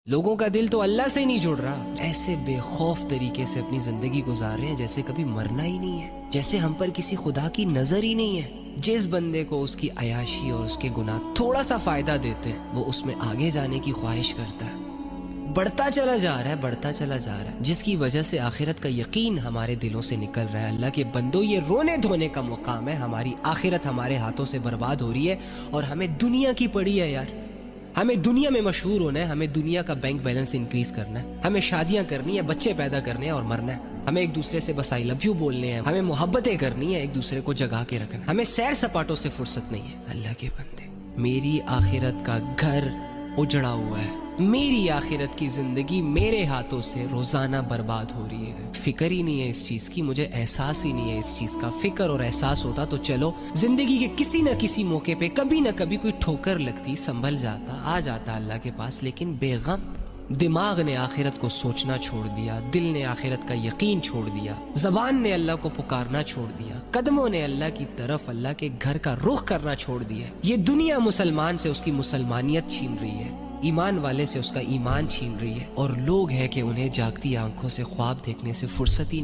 لوگوں کا دل تو اللہ سے ہی نہیں جڑ رہا، ایسے بے خوف طریقے سے اپنی زندگی گزار رہے ہیں جیسے کبھی مرنا ہی نہیں ہے، جیسے ہم پر کسی خدا کی نظر ہی نہیں ہے۔ جس بندے کو اس کی عیاشی اور اس کے گناہ تھوڑا سا فائدہ دیتے ہیں وہ اس میں آگے جانے کی خواہش کرتا ہے، بڑھتا چلا جا رہا ہے، بڑھتا چلا جا رہا ہے، جس کی وجہ سے آخرت کا یقین ہمارے دلوں سے نکل رہا ہے۔ اللہ کے بندو، یہ رونے دھونے کا مقام ہے، ہماری آخرت ہمارے ہاتھوں سے برباد ہو رہی ہے اور ہمیں دنیا کی پڑی ہے یار۔ ہمیں دنیا میں مشہور ہونا ہے، ہمیں دنیا کا بینک بیلنس انکریز کرنا ہے، ہمیں شادیاں کرنی ہے، بچے پیدا کرنے ہیں اور مرنا ہے، ہمیں ایک دوسرے سے بس آئی لو یو بولنے ہیں، ہمیں محبتیں کرنی ہے، ایک دوسرے کو جگا کے رکھنا ہے، ہمیں سیر سپاٹوں سے فرصت نہیں ہے۔ اللہ کے بندے، میری آخرت کا گھر اجڑا ہوا ہے، میری آخرت کی زندگی میرے ہاتھوں سے روزانہ برباد ہو رہی ہے، فکر ہی نہیں ہے اس چیز کی، مجھے احساس ہی نہیں ہے اس چیز کا۔ فکر اور احساس ہوتا تو چلو زندگی کے کسی نہ کسی موقع پہ کبھی نہ کبھی کوئی ٹھوکر لگتی، سنبھل جاتا، آ جاتا اللہ کے پاس، لیکن بے غم دماغ نے آخرت کو سوچنا چھوڑ دیا، دل نے آخرت کا یقین چھوڑ دیا، زبان نے اللہ کو پکارنا چھوڑ دیا، قدموں نے اللہ کی طرف، اللہ کے گھر کا رخ کرنا چھوڑ دیا۔ یہ دنیا مسلمان سے اس کی مسلمانیت چھین رہی ہے، ایمان والے سے اس کا ایمان چھین رہی ہے، اور لوگ ہیں کہ انہیں جاگتی آنکھوں سے خواب دیکھنے سے فرصت ہی نہیں۔